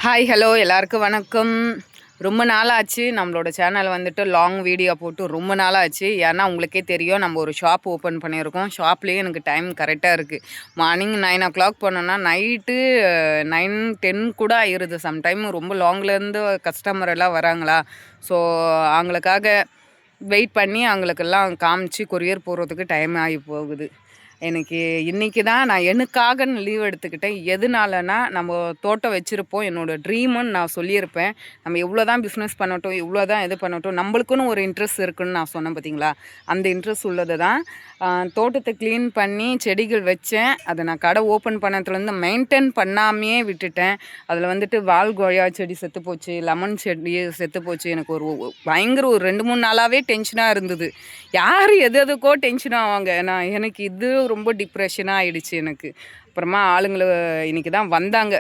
Hi hello எல்லாருக்கும் வணக்கம். ரொம்ப நாளாச்சு நம்மளோட சேனல் வந்துட்டு லாங் வீடியோ போட்டு ரொம்ப நாளாச்சு. ஏன்னா உங்களுக்கே தெரியும் நம்ம ஒரு ஷாப் ஓப்பன் பண்ணியிருக்கோம். ஷாப்லேயே எனக்கு டைம் கரெக்டாக இருக்குது. மார்னிங் 9 o'clock போனோன்னா நைட்டு 9-10 கூட ஆயிடுது. சம்டைம் ரொம்ப லாங்லேருந்து கஸ்டமர் எல்லாம் வராங்களா, ஸோ அவங்களுக்காக வெயிட் பண்ணி அவங்களுக்கெல்லாம் காமிச்சு கொரியர் போகிறதுக்கு டைம் ஆகி போகுது. எனக்கு இன்றைக்கி தான் நான் எனக்காகன்னு லீவ் எடுத்துக்கிட்டேன். எதனாலனா, நம்ம தோட்டம் வச்சுருப்போம். என்னோடய ட்ரீமுன்னு நான் சொல்லியிருப்பேன். நம்ம எவ்வளோ தான் பிஸ்னஸ் பண்ணட்டும், இவ்வளோ தான் இது பண்ணட்டும், நம்மளுக்குன்னு ஒரு இன்ட்ரெஸ்ட் இருக்குதுன்னு நான் சொன்னேன் பார்த்தீங்களா? அந்த இன்ட்ரெஸ்ட் உள்ளது தான். தோட்டத்தை க்ளீன் பண்ணி செடிகள் வச்சேன். அதை நான் கடை ஓப்பன் பண்ணதுலேருந்து மெயின்டைன் பண்ணாமையே விட்டுட்டேன். அதில் வந்துட்டு கொய்யா செடி செத்து போச்சு, லெமன் செடி செத்து போச்சு. எனக்கு ஒரு பயங்கர ஒரு 2-3 நாளாகவே டென்ஷனாக இருந்தது. யார் எதுக்கோ டென்ஷன் ஆவாங்க. எனக்கு இது ரொம்ப டிப்ரெஷனாக ஆகிடுச்சு எனக்கு. அப்புறமா ஆளுங்களை இன்றைக்கி தான் வந்தாங்க.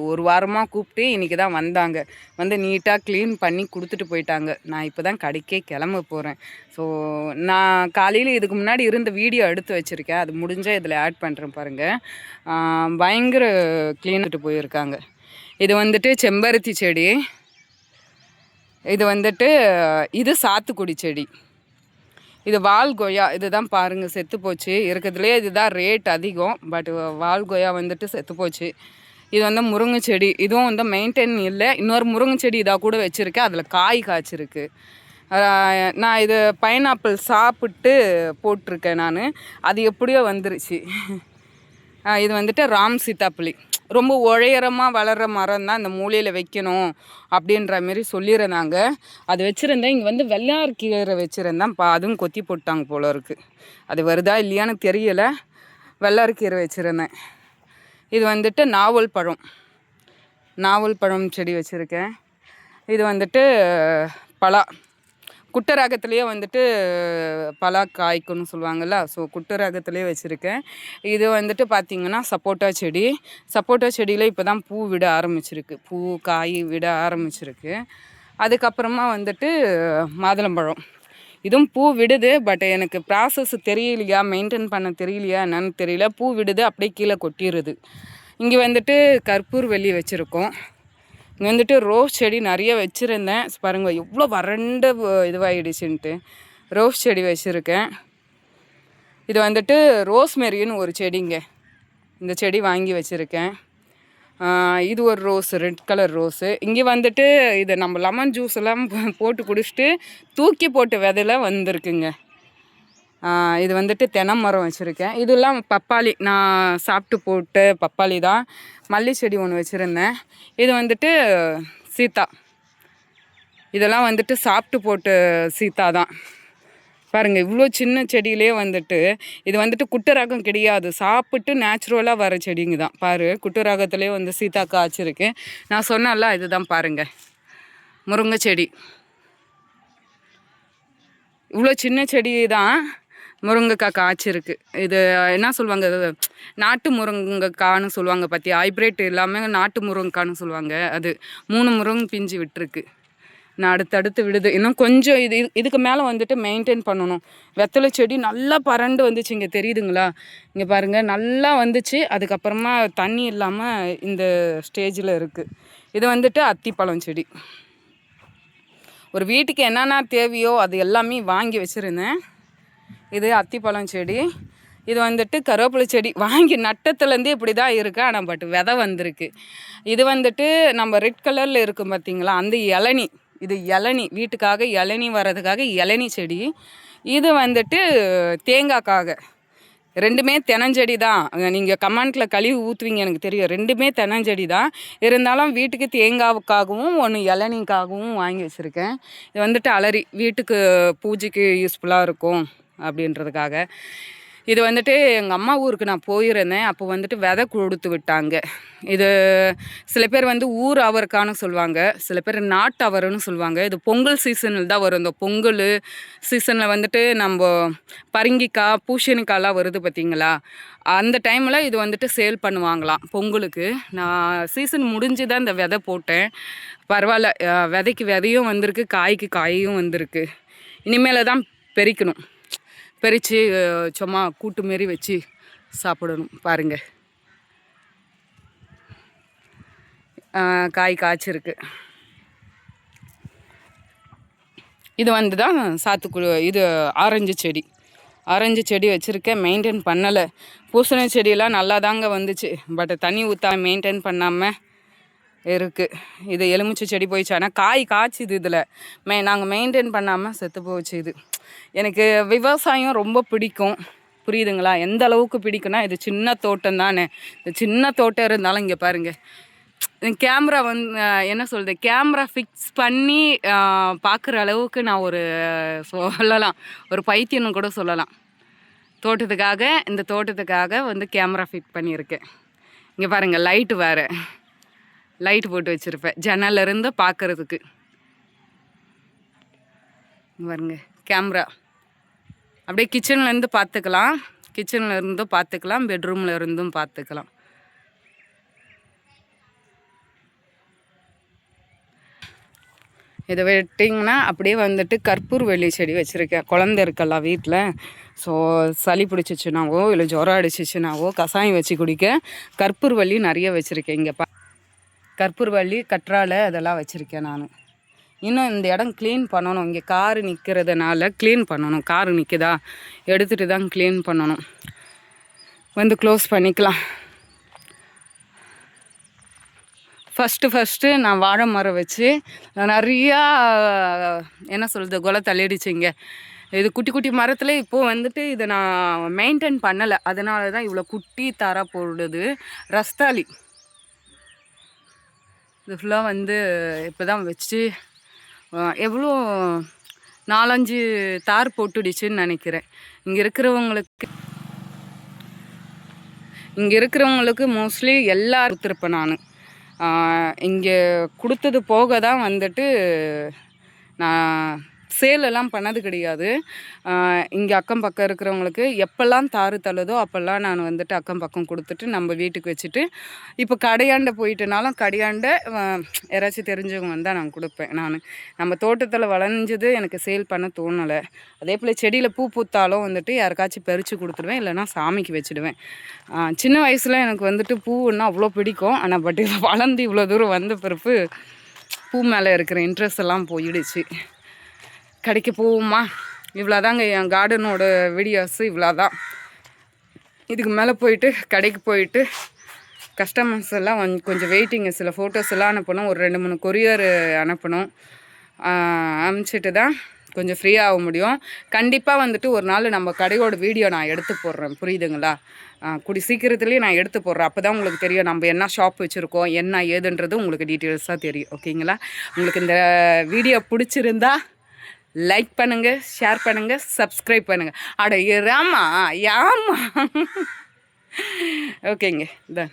ஒரு வாரமாக கூப்பிட்டு இன்றைக்கி தான் வந்தாங்க. வந்து நீட்டாக க்ளீன் பண்ணி கொடுத்துட்டு போயிட்டாங்க. நான் இப்போ தான் கடைக்கே கிளம்ப போகிறேன். ஸோ நான் காலையில் இதுக்கு முன்னாடி இருந்த வீடியோ எடுத்து வச்சுருக்கேன். அது முடிஞ்சால் இதில் ஆட் பண்ணுறேன் பாருங்கள். பயங்கர க்ளீனிட்டு போயிருக்காங்க. இது வந்துட்டு செம்பருத்தி செடி. இது வந்துட்டு இது சாத்துக்குடி செடி. இது கொய்யா. இதுதான் பாருங்கள் செத்து போச்சு. இருக்கிறதுலே இதுதான் ரேட் அதிகம். பட் கொய்யா வந்துட்டு செத்து போச்சு. இது வந்து முருங்கை செடி. இதுவும் வந்து மெயின்டைன் இல்லை. இன்னொரு முருங்கை செடி இதாக கூட வச்சுருக்கேன். அதில் காய் காய்ச்சிருக்கு. நான் இது பைனாப்பிள் சாப்பிட்டு போட்டிருக்கேன் நான். அது எப்படியோ வந்துருச்சு. இது வந்துட்டு ராம் சீதாப்பள்ளி. ரொம்ப உயரமாக வளர்கிற மரம் தான் இந்த மூலையில் வைக்கணும் அப்படின்ற மாரி சொல்லியிருந்தாங்க. அது வச்சுருந்தேன். இங்கே வந்து வெள்ளார் கீரை வச்சுருந்தேன். அதுவும் கொத்தி போட்டாங்க போல இருக்குது. அது வருதா இல்லையான்னு தெரியலை. வெள்ளார் கீரை வச்சுருந்தேன். இது வந்துட்டு நாவல் பழம் செடி வச்சுருக்கேன். இது வந்துட்டு பலா. குட்டை ரகத்துலேயே வந்துட்டு பலா காய்க்குன்னு சொல்லுவாங்கள்ல, ஸோ குட்டை ரகத்துலேயே வச்சுருக்கேன். இது வந்துட்டு பார்த்திங்கன்னா சப்போட்டா செடியில் இப்போ தான் பூ விட ஆரம்பிச்சிருக்கு. பூ காய் விட ஆரம்பிச்சிருக்கு. அதுக்கப்புறமா வந்துட்டு மாதுளம்பழம். இதுவும் பூ விடுது. பட் எனக்கு ப்ராசஸ் தெரியலையா, மெயின்டைன் பண்ண தெரியலையா என்னன்னு தெரியல. பூ விடுது, அப்படியே கீழே கொட்டிடுது. இங்கே வந்துட்டு கற்பூரவள்ளி வச்சுருக்கோம். இங்கே வந்துட்டு ரோஸ் செடி நிறைய வச்சுருந்தேன். பாருங்கள் எவ்வளோ வறண்ட இதுவாகிடுச்சுன்ட்டு. ரோஸ் செடி வச்சுருக்கேன். இது வந்துட்டு ரோஸ்மெரின்னு ஒரு செடிங்க. இந்த செடி வாங்கி வச்சுருக்கேன். இது ஒரு ரோஸு, ரெட் கலர் ரோஸு. இங்கே வந்துட்டு இது நம்ம லெமன் ஜூஸ் எல்லாம் போட்டு குடிச்சிட்டு தூக்கி போட்டு விதையில வந்திருக்குங்க. இது வந்துட்டு தென்னை மரம் வச்சுருக்கேன். இதெல்லாம் பப்பாளி, நான் சாப்பிட்டு போட்டு பப்பாளி தான். மல்லி செடி ஒன்று வச்சுருந்தேன். இது வந்துட்டு சீத்தா. இதெல்லாம் வந்துட்டு சாப்பிட்டு போட்டு சீத்தா தான். பாருங்கள் இவ்வளோ சின்ன செடியிலே வந்துட்டு இது வந்துட்டு குட்டை ரகம் கிடையாது. சாப்பிட்டு நேச்சுரலாக வர செடிங்க தான். பாரு குட்டை ரகத்துலேயே வந்து சீத்தா காய்ச்சிருக்கு. நான் சொன்னேன்ல இதுதான் பாருங்கள் முருங்கை செடி. இவ்வளோ சின்ன செடி தான் முருங்கைக்காய் காய்ச்சிருக்கு. இது என்ன சொல்லுவாங்க, நாட்டு முருங்கைக்கான்னு சொல்லுவாங்க. பற்றி ஹைப்ரேட் இல்லாமல் நாட்டு முருங்கைக்கான்னு சொல்லுவாங்க. அது 3 முருங்கை பிஞ்சு விட்டுருக்கு. நான் அடுத்தடுத்து விடுது. இன்னும் கொஞ்சம் இதுக்கு மேலே வந்துட்டு மெயின்டைன் பண்ணணும். வெத்தலை செடி நல்லா பறண்டு வந்துச்சு. இங்கே தெரியுதுங்களா? இங்கே பாருங்கள் நல்லா வந்துச்சு. அதுக்கப்புறமா தண்ணி இல்லாமல் இந்த ஸ்டேஜில் இருக்குது. இது வந்துட்டு அத்திப்பழம் செடி. ஒரு வீட்டுக்கு என்னென்ன தேவையோ அது எல்லாமே வாங்கி வச்சுருந்தேன். இது அத்திப்பழம் செடி. இது வந்துட்டு கருவேப்பிலை செடி. வாங்கி நட்டத்துலேருந்தே இப்படி தான் இருக்குது. ஆனால் பட் விதை வந்திருக்கு. இது வந்துட்டு நம்ம ரெட் கலரில் இருக்கும் பார்த்திங்களா, அந்த இளநி. இது இளநி, வீட்டுக்காக இளநி வர்றதுக்காக இளநி செடி. இது வந்துட்டு தேங்காய்க்காக. ரெண்டுமே தென்னஞ்செடி தான். நீங்கள் கமெண்ட்டில் கழுவி ஊற்றுவீங்க எனக்கு தெரியும். ரெண்டுமே தென்னஞ்செடி தான். இருந்தாலும் வீட்டுக்கு தேங்காவுக்காகவும் ஒன்று இளநிக்காகவும் வாங்கி வச்சுருக்கேன். இது வந்துட்டு அலரி, வீட்டுக்கு பூஜைக்கு யூஸ்ஃபுல்லாக இருக்கும் அப்படின்றதுக்காக. இது வந்துட்டு எங்கள் அம்மா ஊருக்கு நான் போயிருந்தேன். அப்போ வந்துட்டு விதை கொடுத்து விட்டாங்க. இது சில பேர் வந்து ஊர் அவரைக்கான்னு சொல்லுவாங்க, சில பேர் நாட்டு அவரைன்னு சொல்லுவாங்க. இது பொங்கல் சீசனில் தான் வரும். இந்த பொங்கல் சீசனில் வந்துட்டு நம்ம பரங்கிக்காய், பூசணிக்காய்லாம் வருது பார்த்திங்களா, அந்த டைமில் இது வந்துட்டு சேல் பண்ணுவாங்களாம் பொங்கலுக்கு. நான் சீசன் முடிஞ்சு தான் இந்த விதை போட்டேன். பரவாயில்ல, விதைக்கு விதையும் வந்திருக்கு, காய்க்கு காயும் வந்திருக்கு. இனிமேல் தான் பெரிக்கணும். பறித்து சும்மா கூட்டு மாரி வச்சு சாப்பிடணும். பாருங்கள் காய் காய்ச்சிருக்கு. இது வந்து தான் சாத்துக்குடி, இது ஆரஞ்சு செடி. ஆரஞ்சு செடி வச்சுருக்கேன், மெயின்டைன் பண்ணலை. பூசணி செடியெல்லாம் நல்லா தாங்க வந்துச்சு, பட் தண்ணி ஊற்ற மெயின்டைன் பண்ணாமல் இருக்குது. இது எலுமிச்சை செடி போயிடுச்சு, ஆனால் காய் காய்ச்சிது. இதில் நாங்கள் மெயின்டைன் பண்ணாமல் செத்து போச்சு. இது எனக்கு விவசாயம் ரொம்ப பிடிக்கும், புரியுதுங்களா? எந்த அளவுக்கு பிடிக்குன்னா, இது சின்ன தோட்டம் தானே. இந்த சின்ன தோட்டம் இருந்தாலும் இங்கே பாருங்கள், கேமரா வந்து என்ன சொல்கிறது, கேமரா ஃபிக்ஸ் பண்ணி பார்க்குற அளவுக்கு நான் ஒரு சொல்லலாம், ஒரு பைத்தியம்னு கூட சொல்லலாம். தோட்டத்துக்காக, இந்த தோட்டத்துக்காக வந்து கேமரா ஃபிட் பண்ணியிருக்கேன். இங்கே பாருங்கள், லைட்டு வேறு, லைட் போட்டு வச்சுருப்பேன் ஜன்னலிருந்து பார்க்குறதுக்கு. பாருங்க கேமரா, அப்படியே கிச்சன்லேருந்து பார்த்துக்கலாம், கிச்சனில் இருந்தும் பார்த்துக்கலாம், பெட்ரூமில் இருந்தும் பார்த்துக்கலாம். இதை வெட்டிங்கன்னா அப்படியே வந்துட்டு கற்பூரவள்ளி செடி வச்சுருக்கேன். குழந்தை இருக்கலாம் வீட்டில், ஸோ சளி பிடிச்சிச்சுனாவோ இல்லை ஜுரம் அடிச்சிச்சுனாவோ கஷாயம் வச்சு குடிக்க கற்பூரவள்ளி நிறைய வச்சுருக்கேன். இங்கே கற்பூரவள்ளி, கற்றாழை அதெல்லாம் வச்சுருக்கேன் நான். இன்னும் இந்த இடம் க்ளீன் பண்ணணும். இங்கே காரு நிற்கிறதுனால க்ளீன் பண்ணணும். காரு நிற்குதா, எடுத்துகிட்டு தான் க்ளீன் பண்ணணும். வந்து க்ளோஸ் பண்ணிக்கலாம். ஃபஸ்ட்டு நான் வாழை மரம் வச்சு நிறையா என்ன சொல்கிறது, கொலை தள்ளிடுச்சிங்க. இது குட்டி குட்டி மரத்தில் இப்போது வந்துட்டு இதை நான் மெயின்டைன் பண்ணலை, அதனால தான் இவ்வளோ குட்டி தாரா போடுது. ரஸ்தாளி இது ஃபுல்லாக வந்து இப்போ தான் வச்சு எவ்வளோ 4-5 தார் போட்டுடுச்சுன்னு நினைக்கிறேன். இங்கே இருக்கிறவங்களுக்கு மோஸ்ட்லி எல்லாரும் கொடுத்துருப்பேன் நான். இங்கே கொடுத்தது போக தான் வந்துட்டு நான் சேலெல்லாம் பண்ணது கிடையாது. இங்கே அக்கம் பக்கம் இருக்கிறவங்களுக்கு எப்போல்லாம் தாறு தள்ளுதோ அப்போல்லாம் நான் வந்துட்டு அக்கம் பக்கம் கொடுத்துட்டு நம்ம வீட்டுக்கு வச்சுட்டு, இப்போ கடையாண்ட போயிட்டனாலும் கடையாண்ட யாராச்சும் தெரிஞ்சவங்க வந்தால் நான் கொடுப்பேன். நம்ம தோட்டத்தில் வளைஞ்சது எனக்கு சேல் பண்ண தோணலை. அதே போல் செடியில் பூ பூத்தாலும் வந்துட்டு யாருக்காச்சும் பறித்து கொடுத்துடுவேன், இல்லைனா சாமிக்கு வச்சுடுவேன். சின்ன வயசில் எனக்கு வந்துட்டு பூன்னா அவ்வளோ பிடிக்கும். ஆனால் பட் வளர்ந்து இவ்வளோ தூரம் வந்த பிறப்பு பூ மேலே இருக்கிற இன்ட்ரெஸ்ட் எல்லாம் போயிடுச்சு. கடைக்கு போவோமா? இவ்வளோதாங்க என் கார்டனோட வீடியோஸு, இவ்வளோதான். இதுக்கு மேலே போயிட்டு கடைக்கு போயிட்டு கஸ்டமர்ஸ் எல்லாம் கொஞ்சம் வெயிட்டிங்கு, சில ஃபோட்டோஸ் எல்லாம் அனுப்பணும், ஒரு 2-3 கொரியர் அனுப்பணும். அனுப்பிச்சிட்டு தான் கொஞ்சம் ஃப்ரீயாக முடியும். கண்டிப்பாக வந்துட்டு ஒரு நாள் நம்ம கடையோட வீடியோ நான் எடுத்து போடுறேன், புரியுதுங்களா? கூடி சீக்கிரத்துலேயே நான் எடுத்து போடுறேன். அப்போ தான் உங்களுக்கு தெரியும் நம்ம என்ன ஷாப் வச்சுருக்கோம், என்ன ஏதுன்றது உங்களுக்கு டீட்டெயில்ஸாக தெரியும். ஓகேங்களா? உங்களுக்கு இந்த வீடியோ பிடிச்சிருந்தா லைக் பண்ணுங்கள், ஷேர் பண்ணுங்கள், சப்ஸ்கிரைப் பண்ணுங்கள். அட ஏமா ஓகேங்க, டன்.